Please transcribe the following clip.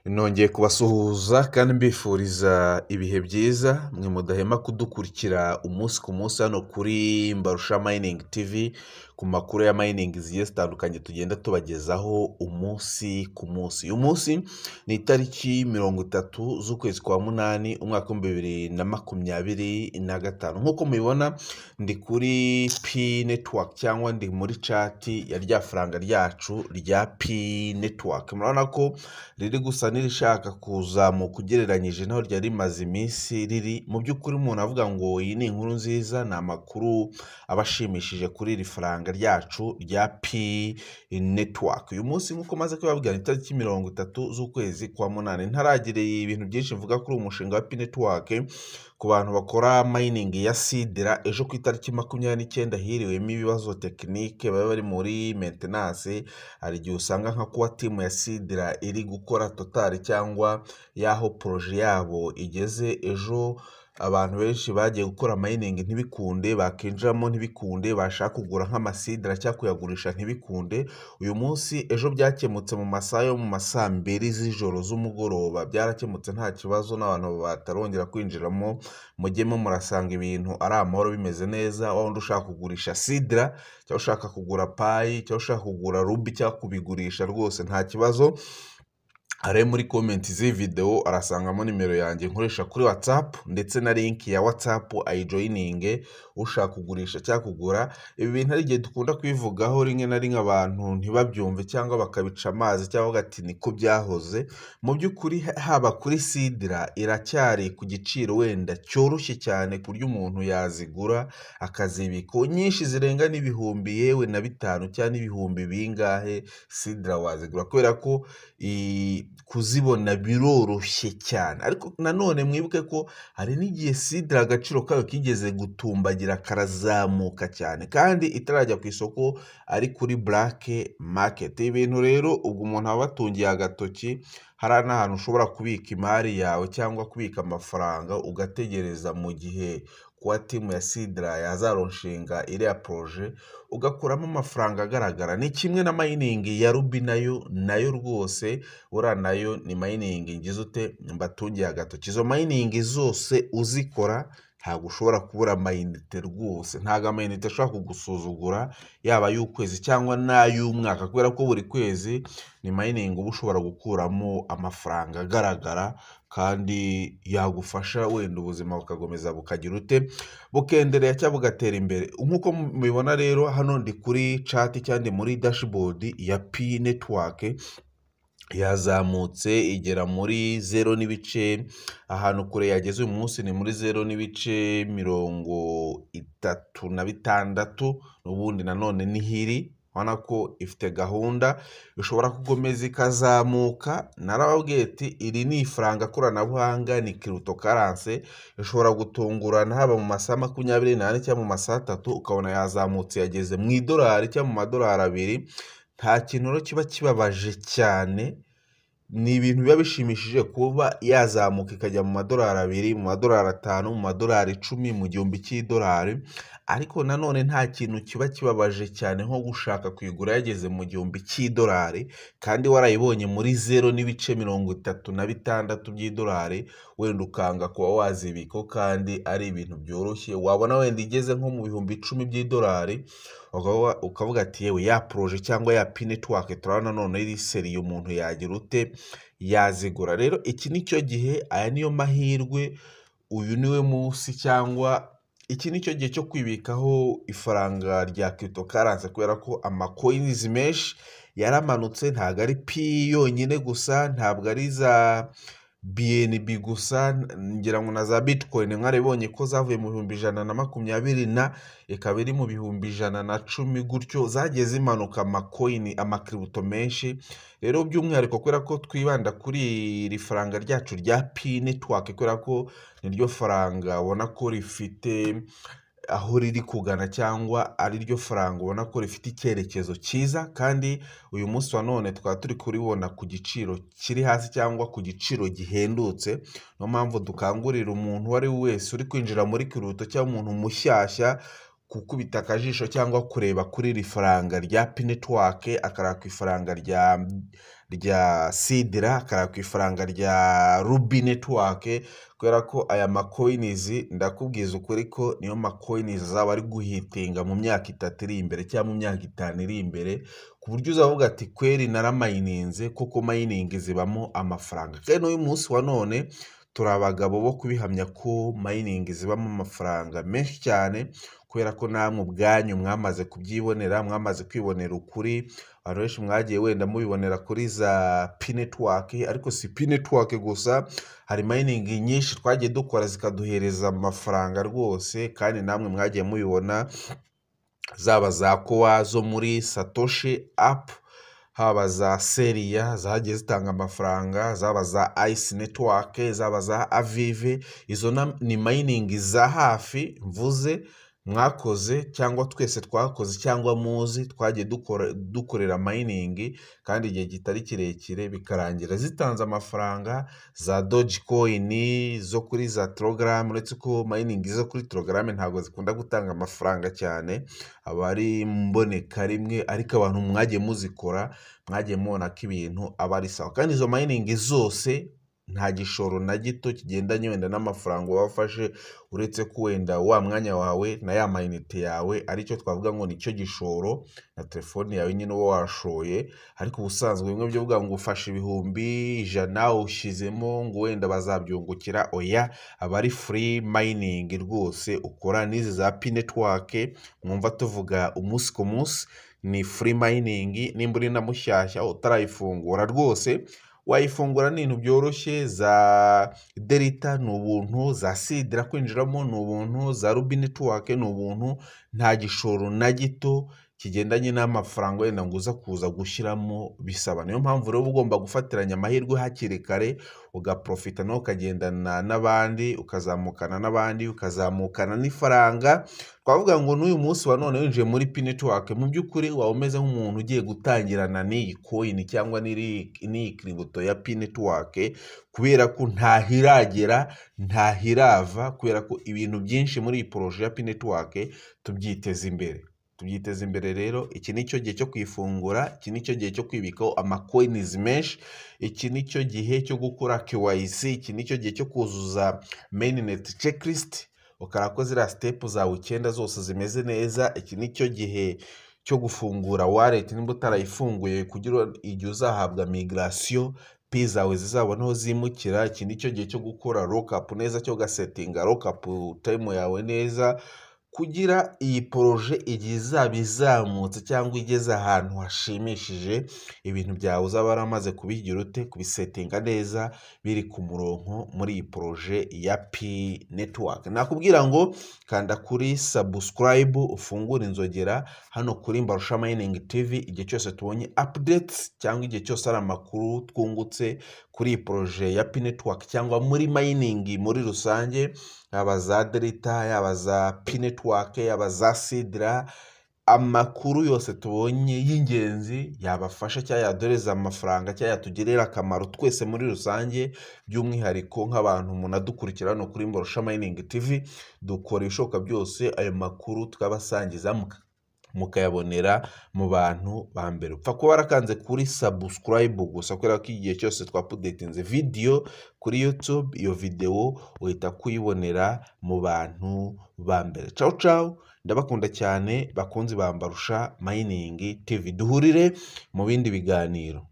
Nongeye kubasuhuza kandi mbifuriza ibihe byiza mwe mudahema kudukurikira umunsi ku munsi hano kuri Mbarusha Mining TV ku makuru ya mining zigiye zitandukanye tugenda tubagezaho umunsi ku munsi. Uyu munsi ni itariki 30 z'ukwezi kwa munani umwaka wa 2025. Nk'uko mubibona ndi kuri P Network cyangwa ndi muri chat ya rya faranga ryacu rya P Network. Murabona ko riri gusa nirishaka kuzamuka ugereranyije naho ryari rimaze iminsi riri. Mu by'ukuri umuntu avuga ngo iyi ni inkuru nziza, ni amakuru abashimishije kuri iri faranga ryacu rya P Network. Uyu munsi nk'uko maze kubabwira ni itariki 30 z'ukwezi kwa munani. Ntaragira ibintu byinshi mvuga kuri uyu mushinga wa P Network ku bantu bakora mining ya Sidra. Ejo ku itariki 29 hiriwemo ibibazo tekinike, baba bari muri maintenance. Hari igihe usanga nka kuba timu ya Sidra iri gukora total cyangwa yaho projet yabo igeze. Ejo abantu benshi bagiye gukora mining ntibikunde, bakinjiramo ntibikunde, bashaka kugura nk'amasidra cyangwa kuyagurisha ntibikunde. Uyu munsi ejo byakemutse mu masaha yo mu masaa 2 z'ijoro z'umugoroba, byarakemutse nta kibazo, n'abantu batarongera kwinjiramo. Mujyemo murasanga ibintu ari amahoro bimeze neza. Wundi ushaka kugurisha sidra cyangwa ushaka kugura payi cyangwa ushaka kugura ruby cyangwa kubigurisha rwose nta kibazo. Are muri comment z'i video arasangamo nimero yanjye nkoresha kuri WhatsApp ndetse na link ya WhatsApp ayijoyininge ushaka kugurisha cyangwa kugura. Ibi bintu ari igihe dukunda kwivugaho rimwe na rimwe abantu ntibabyumve cyangwa bakabica amazi cyangwa bagati niko byahoze. Mu by'ukuri haba kuri Sidra iracyari ku giciro wenda cyoroshye cyane ku buryo umuntu yazigura akazibika. Nyinshi zirenga n'ibihumbi yewe na 5 cyangwa n'ibihumbi bingahe Sidra wazigura kubera ko kuzibona biroroshye cyane. Ariko nanone mwibuke ko hari n'igihe Sidra agaciro kayo kigeze gutumbagira karazamuka cyane kandi itarajya ku isoko ari kuri black market. Ibintu rero ubwo umuntu aba batungiye agatoki, hari n'ahantu ushobora kubika imari yawe cyangwa kubika amafaranga ugategereza mu gihe kuwa timu ya Sidra yazaronshinga iriya projet ugakuramo amafaranga agaragara. Ni kimwe na mining ya Ruby nayo rwose ura nayo ni mining ngize ute mbatungiye agatoki. Izo mining zose uzikora ntabwo ushobora kubura amayinite rwose, ntabwo amayinite ashobora kugusuzugura yaba y'ukwezi cyangwa n'ay'umwaka kubera ko buri kwezi ni mining uba ushobora gukuramo amafaranga agaragara kandi yagufasha wenda ubuzima bukakomeza bukagira ute bukendereye cyangwa bugatera imbere. Nk'uko mubibona rero hano ndi kuri chat cyangwa muri dashboard ya P Network, yazamutse igera muri 0 n'ibice, ahantu kure yageze uyu munsi ni muri 0 n'ibice 36. N'ubundi nanone nihiri ubona ko ifite gahunda ishobora kugomeza ikazamuka. Narababwiye ati iri ni ifaranga koranabuhanga, ni cryptocurrency ishobora gutungurana haba mu masaha 24 cyangwa mu masaha 3 ukabona yazamutse yageze mu idolari cyangwa mu madolari 2. Nta kintu rero kiba kibabaje cyane, ni ibintu biba bishimishije kuba yazamuka ikajya mu madolari 2, mu madolari 5, mu madolari 10, mu gihumbi cy'idolari. Ariko nanone nta kintu kiba kibabaje cyane nko gushaka kuyigura yageze mu gihumbi cy'idolari kandi warayibonye muri 0 n'ibice 36 by'idolari, wenda ukanga kuba wazibiko kandi ari ibintu byoroshye. Wabona wenda igeze nko mu bihumbi 10 by'idolari ukavuga ati yewe ya projet cyangwa ya P Network turabona none iri seri umuntu yagira ute yazigura. Rero iki nicyo gihe, aya niyo mahirwe, uyu niwe munsi cyangwa iki nicyo gihe cyo kwibikaho ifaranga rya cryptocurrency kubera ko amacoins menshi yaramanutse. Ntabwo ari P yonyine gusa, ntabwo ari za BNB gusa, ngira ngo na za Bitcoin mwaribonye ko zavuye mu 120 ikaba iri mu 110 gutyo, zagiye zimanuka amacoin amakributo menshi. Rero by'umwihariko kubera ko twibanda kuri iri faranga ryacu rya P Network kubera ko niryo faranga ubona ko rifite aho riri kugana cyangwa ari ryo faranga ubona ko rifite icyerekezo cyiza, kandi uyu munsi wa none twaba turi kuribona ku giciro kiri hasi cyangwa ku giciro gihendutse. Niyo mpamvu dukangurira umuntu uwo ari we wese uri kwinjira muri crypto cyangwa umuntu mushyashya gukubita akajisho cyangwa kureba kuri iri faranga rya Pi Network, akareba ku ifaranga rya Sidra, akareba ku ifaranga rya Ruby Network, kubera ko aya macoins ndakubwiza ukuri ko niyo macoins azaba ari guhitinga mu myaka 3 iri imbere cyangwa mu myaka 5 iri imbere, ku buryo uzavuga ati kweri naramayininze, kuko mining zibamo amafaranga. Kandi n'uyu munsi wa none turi abagabo bo kubihamya ko mining zibamo amafaranga menshi cyane, kubera ko namwe ubwanyu mwamaze kubyibonera, mwamaze kwibonera ukuri. Abantu benshi mwagiye wenda mubibonera kuri za Pi Network, ariko si Pi Network gusa, hari mining nyinshi twagiye dukora zikaduhereza amafaranga rwose, kandi namwe mwagiye mubibona, zaba za Koa zo muri Satoshi app, haba za Seria zagiye zitanga amafaranga, zaba za Ice Network, zaba za Avive. Izo ni mining za hafi mvuze mwakoze cyangwa twese twakoze cyangwa muzi, twagiye dukorera mining, kandi igihe kitari kirekire bikarangira zitanze amafaranga. Za Dogecoin zo kuri za Telegram, uretse ko mining zo kuri Telegram ntabwo zikunda gutanga amafaranga cyane, aba ari mboneka rimwe, ariko abantu mwagiye muzikora mwagiye mubona ko ibintu aba ari sawa. Kandi izo mining zose nta gishoro na gito kigendanye wenda n'amafaranga wafashe, uretse ko wenda wa mwanya wawe na ya mayinite yawe aricyo twavuga ngo nicyo gishoro, na telefone yawe nyine uba washoye. Ariko ubusanzwe bimwe byo vuga ngo ufashe 100 ushyizemo ngo wenda bazabyungukira, oya, aba ari free mining rwose ukora. N'izi za Pi Network mwumva tuvuga umunsi ku munsi ni free mining. Nimba uri na mushyashya utarayifungura rwose wayifungura, ni ibintu byoroshye. Za Delta ni ubuntu, za Sidra kwinjiramo ni ubuntu, za Ruby Network ni ubuntu, nta gishoro na gito kigendanye n'amafaranga wenda ngo uza kuza gushyiramo bisaba. Niyo mpamvu rero ugomba gufatiranya amahirwe hakiri kare, ugaprofita no ukagendana n'abandi, ukazamukana n'abandi, ukazamukana n'ifaranga. Twavuga ngo n'uyu munsi wa none winjiye muri Pi Network, mu by'ukuri waba umeze nk'umuntu ugiye gutangirana n'iyi coin cyangwa n'iyi kiributo ya Pi Network, kubera ko ntahiragera ntahirava, kubera ko ibintu byinshi muri iyi projet ya Pi Network tubyiteza imbere. Rero iki ni cyo gihe cyo kwifungura, iki ni cyo gihe cyo kwibikaho amacoins menshi, iki ni cyo gihe cyo gukora KYC, iki ni cyo gihe cyo kuzuza mainnet checklist, ukarako ziriya step zawe 9 zose zimeze neza. Iki ni cyo gihe cyo gufungura wallet nimba utarayifunguye, kugira igihe uzahabwa migration Pi zawe zizabona aho zimukira. Iki ni cyo gihe cyo gukora lockup neza, cyo gasettinga lockup time yawe neza, kugira iyi projet igihe izaba izamutse cyangwa igeze ahantu hashimishije, ibintu byawe uzaba waramaze kubigira ute, kubisettinga neza, biri ku murongo muri iyi projet ya Pi Network. Nakubwira ngo kanda kuri subscribe, ufungure inzogera hano kuri Mbarusha Mining TV, igihe cyose tubonye updates cyangwa igihe cyose ari amakuru twungutse kuri iyi projet ya Pi Network cyangwa muri mining muri rusange, yaba za Delta, yaba za Pi Network, yaba za Sidra, amakuru yose tubonye y'ingenzi yabafasha cyangwa yadoreza amafaranga cyangwa yatugirira akamaro twese muri rusange, by'umwihariko nk'abantu munadukurikira no kuri Mbarusha Mining TV, dukora ibishoboka byose ayo makuru tukabasangiza mukayabonera mu bantu ba mbere. Upfa kuba warakanze kuri subscribe gusa, kubera ko igihe cyose twapudetinze video kuri YouTube, iyo video uhita kuyibonera mu bantu ba mbere. Ciao ciao, ndabakunda cyane bakunzi ba Mbarusha Mining TV, duhurire mu bindi biganiro.